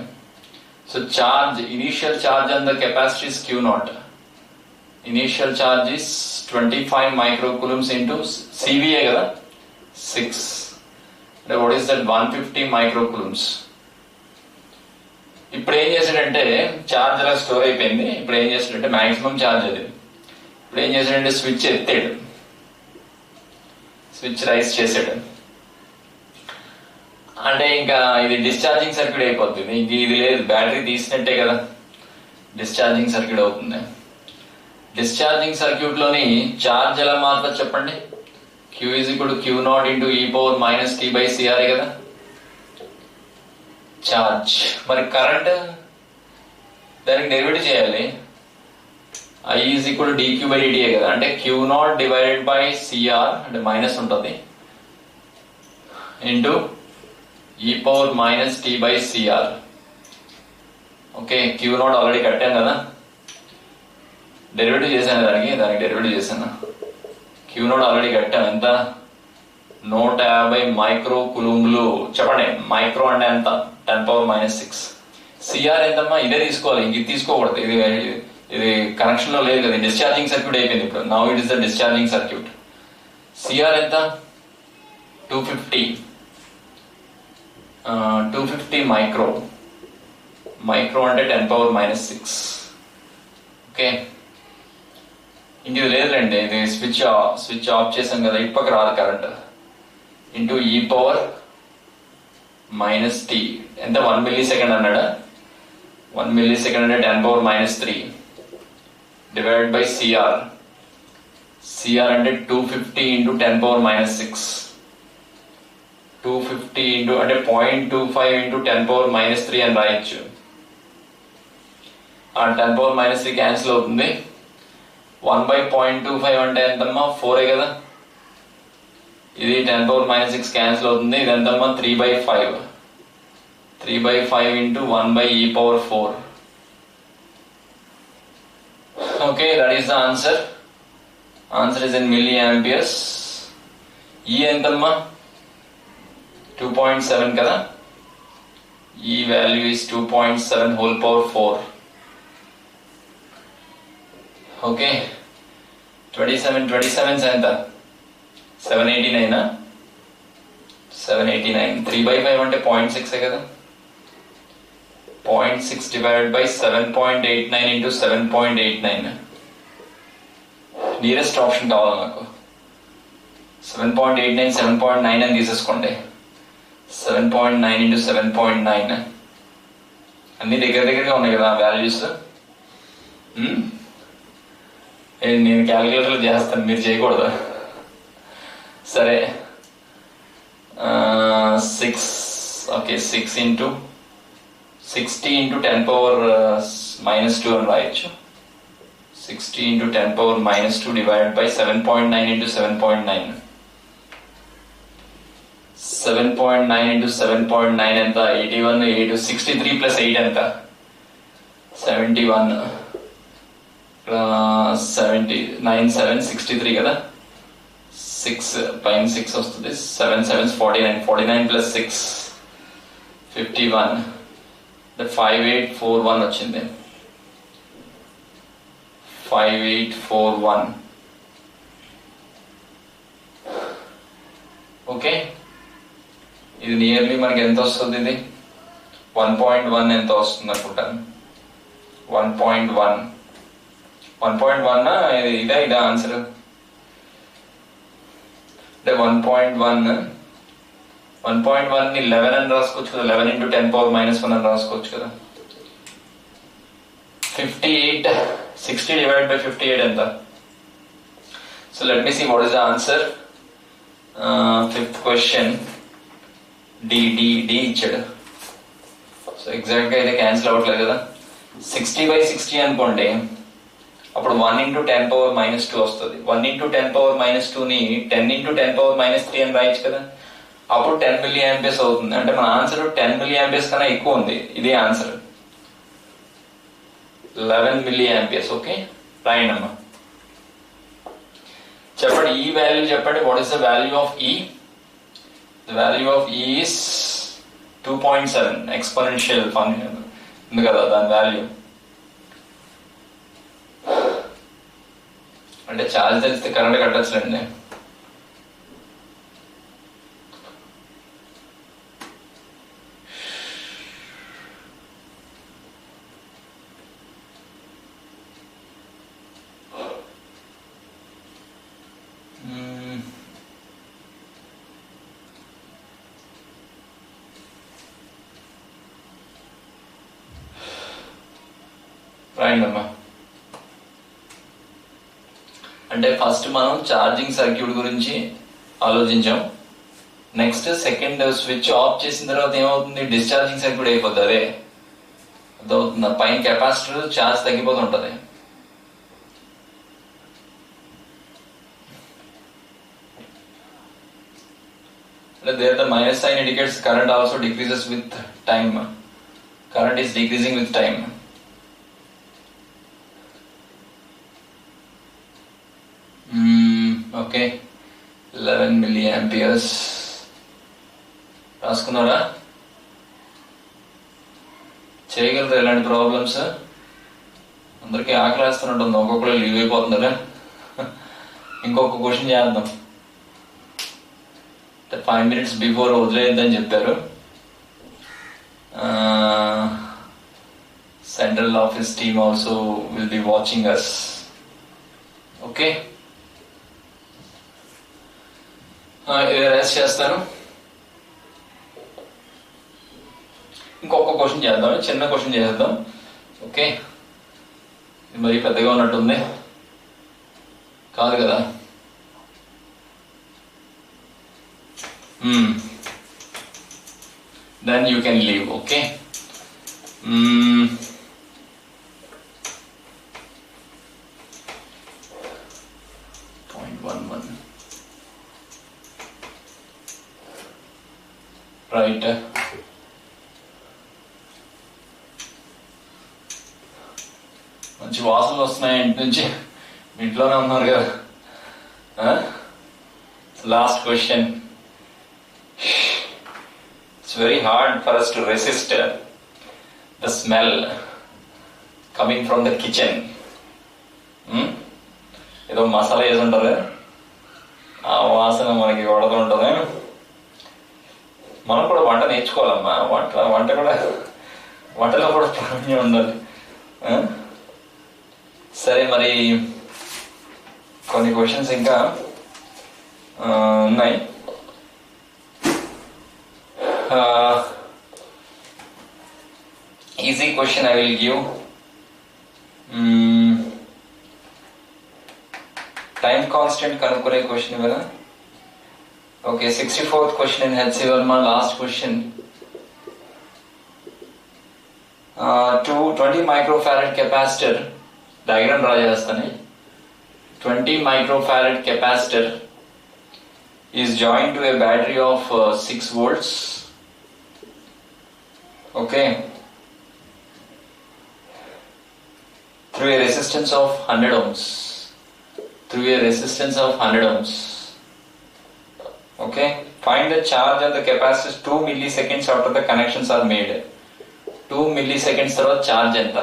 So charge, initial charge on the capacity is Q0. Initial charge is 25 microcoulombs into CVA కదా, 6 అంటే వాట్ ఈస్ దట్? 150 microcoulombs. ఇప్పుడు ఏం చేశాడంటే, ఛార్జ్ అలా స్టోర్ అయిపోయింది. ఇప్పుడు ఏం చేశాడంటే, మాక్సిమం ఛార్జ్ అది. ఇప్పుడు ఏం చేశాడంటే, స్విచ్ ఎత్తాడు, స్విచ్ రైస్ చేసాడు. అంటే ఇంకా ఇది డిశ్చార్జింగ్ సర్క్యూట్ అయిపోతుంది. ఇంక ఇది లేదు, బ్యాటరీ తీసినట్టే కదా, డిశ్చార్జింగ్ సర్క్యూట్ అవుతుంది. డిశ్చార్జింగ్ సర్క్యూట్ లోని ఛార్జ్ ఎలా మారుతుంది చెప్పండి? Q is equal to Q0 into e power minus t by CR కదా ఛార్జ్. మరి కరెంట్ దానికి డెరివేటివ్ చేయాలి. I is equal to dq by dt కదా, అంటే Q0 divided by CR అంటే మైనస్ ఉంటుంది into e power minus t by CR. Okay, Q0 already కట్టాను కదా, డెరివేటివ్ చేశాను, దానికి డెరివేటివ్ చేశాను. Q0 ఆల్రెడీ కట్టాను. ఎంత? 150 మైక్రోకులుంబ్లు. చెప్పండి, మైక్రో అంటే ఎంత? 10⁻⁶. CR ఎంతమ్మా? ఇదే తీసుకోవాలి, ఇంక ఇది తీసుకోకూడదు. ఇది కనెక్షన్ లో లేదు కదా, డిశ్చార్జింగ్ సర్క్యూట్ అయిపోయింది. ఇప్పుడు now it is the discharging circuit. CR ఎంత? 250 మైక్రో అంటే 10⁻⁶. ఓకే, ఇంక ఇది లేదులేండి, ఇది స్విచ్ ఆఫ్ చేసాం కదా, ఇప్పక రాదు current. Into e power minus t ఎంత? 1 millisecond అన్నాడా? 1 millisecond అంటే 10⁻³ divided by CR. CR అంటే 250 into 10⁻⁶. 250 into అంటే 0.25 into 10⁻³ అని రాయొచ్చు. ఆ 10⁻³ క్యాన్సిల్ అవుతుంది. 1/0.25 అంటే ఎంతమ్మా? 4 కదా. ఇది 10⁻⁶ క్యాన్సిల్ అవుతుంది. ఇది ఎంతమ్మా? 3/5. 3/5 into 1/e⁴. Okay, that is the answer. Answer is in milliamperes. E ఎంతమ్మా? 2.7 కదా. E value is 2.7 whole power 4. Okay, 27 ఎంత? 789. 789. 3/5 అంటే 0.6 కదా. 0.6 divided by 7.89 into 7.89. Nearest option కావాలి నాకు. 7.89 7.9 అని తీసేసుకోండి. 7.9 into 7.9 అన్ని దగ్గరగా ఉన్నాయి కదా వాల్యూస్. నేను క్యాలిక్యులేటర్లో చేస్తాను, మీరు చేయకూడదు. సరే, 6 ఓకే, 6 into 60 into 10⁻⁻² అని రాయొచ్చు. 60 into 10 power minus 2 divided by 7.9 into 7.9. 7.9 into 7.9 ఎంత 81 8 63 plus 8 ఎంత 71 79 7 63 కదా 6 పైన 6 వస్తుంది 7 7 49 49 plus 6 51 5841 వచ్చింది 5841 ఓకే ఇది నియర్లీ మనకి ఎంత వస్తుంది ఇది 1.1 ఎంత వస్తుంది అనుకుంటాను 1.1 ఇదా ఆన్సర్ అంటే 1.1 ని 11 అని రాసుకోవచ్చు కదా 11 into 10 power minus 1 అని రాసుకోవచ్చు కదా 58 60 divided by 58 ఎంత so let me see what is the answer fifth question D ఇచ్చాడు సో ఎగ్జాక్ట్ గా అయితే క్యాన్సిల్ అవ్వట్లేదు కదా 60 by 60 అనుకోండి అప్పుడు 1 into 10 power minus 2 వస్తుంది 1 into 10 power minus 2 ని 10 into 10 power minus 3 అని రాయొచ్చు కదా అప్పుడు 10 మిల్లీ ఆంపియర్స్ అవుతుంది అంటే మన ఆన్సర్ 10 మిల్లీ ఆంపియర్స్ కన్నా ఎక్కువ ఉంది ఇదే ఆన్సర్ 11 మిల్లీ ఆంపియర్స్ ఓకే రాయండి అమ్మా చెప్పండి ఈ వాల్యూ చెప్పండి what is the value of ఈ ద వాల్యూ ఆఫ్ ఈ ఇస్ 2.7 ఎక్స్పోనెన్షియల్ ఫంక్షన్ ఉంది కదా దాని వాల్యూ అంటే ఛార్జ్ తెలిస్తే కరెంట్ కట్టచ్చులేండి రాయండమ్మా అంటే ఫస్ట్ మనం ఛార్జింగ్ సర్క్యూట్ గురించి ఆలోచించాం నెక్స్ట్ సెకండ్ స్విచ్ ఆఫ్ చేసిన తర్వాత ఏమవుతుంది డిశ్చార్జింగ్ సర్క్యూట్ అయిపోతుంది అదే అదవుతుంది పైన కెపాసిటర్ ఛార్జ్ తగ్గిపోతుంటది అంటే there the minus sign indicates current also decreases with time. Current is decreasing with time. Okay, 11 milliamperes. రాసుకున్నారా చేయగలరా ఇలాంటి ప్రాబ్లమ్స్ అందరికీ ఆకలి వేస్తున్నట్టుంది ఒక్కొక్కరు లీవ్ అయిపోతున్నారా ఇంకొక క్వశ్చన్ చేద్దాం 5 minutes బిఫోర్ వదిలేద్దని చెప్పారు central office team also will be watching us okay rest చేస్తాను ఇంకొక క్వశ్చన్ చేద్దాం చిన్న క్వశ్చన్ చేద్దాం ఓకే మరి పెద్దగా ఉన్నట్టుంది కాదు కదా then you can leave okay 0.11 right మంచి వాసనలు వస్తున్నాయి ఇంటి నుంచి ఇంట్లోనే ఉన్నారు కదా last question it's very hard for us to resist the smell coming from the kitchen ఏదో మసాలా వేసి ఉంటుంది ఆ వాసన మనకి కొడుతుంటుంది మనం కూడా వంట నేర్చుకోవాలమ్మా వంట కూడా వంటలో కూడా ప్రావీణ్యం ఉండాలి సరే మరి కొన్ని క్వశ్చన్స్ ఇంకా ఉన్నాయి easy question I will give time constant kanukure question ivana okay 64th question in HC Verma last question 20 microfarad capacitor diagram draw చేస్తాను. 20 microfarad capacitor is joined to a battery of 6 volts. Okay, through a resistance of 100 ohms. Through a resistance of 100 ohms. Okay, find the charge on the capacitor 2 milliseconds after the connections are made. 2 milliseconds తర్వాత charge ఎంత?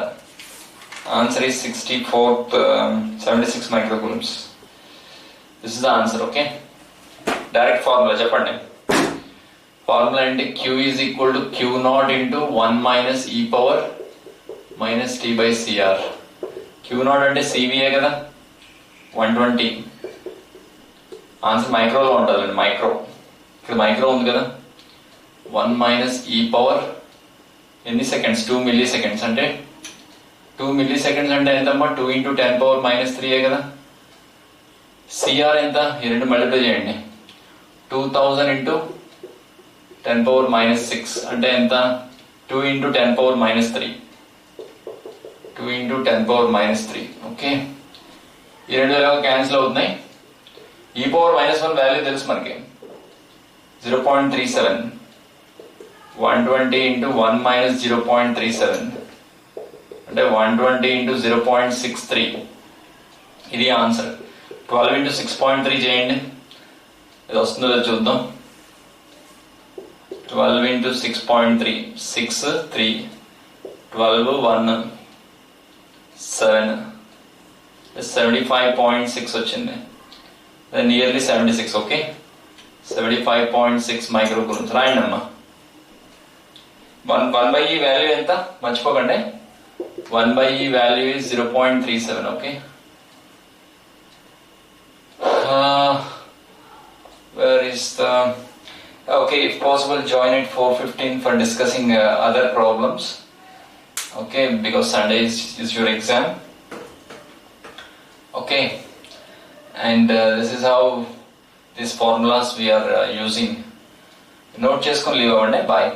Answer is 76 microcoulombs. This is the answer. Okay, direct formula చెప్పండి. Formula అంటే Q is equal to Q0 into 1 minus e power minus t by CR. Q0 అంటే CVA కదా, 120. Answer మైక్రోలో ఉంటుందండి. Micro, ఇక్కడ micro ఉంది కదా. 1 minus e power ఎన్ని seconds? 2 milliseconds. అంటే 2 milliseconds అంటే ఎంతమ్మా? 2 into 10 power minus 3 కదా. CR ఎంత? ఈ రెండు మల్టిప్లై చేయండి. 2000 into 10 power minus 6 అంటే ఎంత? 2 into 10 power minus 3. 2 into 10 power minus 3. Okay, ఈ రెండు క్యాన్సిల్ అవుతున్నాయి. e power minus 1 వాల్యూ తెలుసు మనకి, 0.37. 120 into 1 minus 0.37 అంటే 120 into 0.63. ఇది ఆన్సర్. 12 into 6.3 చేయండి, ఇది వస్తుందో చూద్దాం. 12 into 6.3, 6, 3, 12, 1, 7, 75.6 వచ్చింది. నియర్లీ 76. ఓకే, 75.6 మైక్రోకూలమ్స్ రాయండి అమ్మా. 1/e వాల్యూ ఎంత మర్చిపోకండి. 1/e value is 0.37. Okay, where is the okay, if possible join at 4:15 for discussing other problems. Okay, because Sunday is your exam. Okay, and this is how these formulas we are using. Note cheskoni leave avandi. Bye.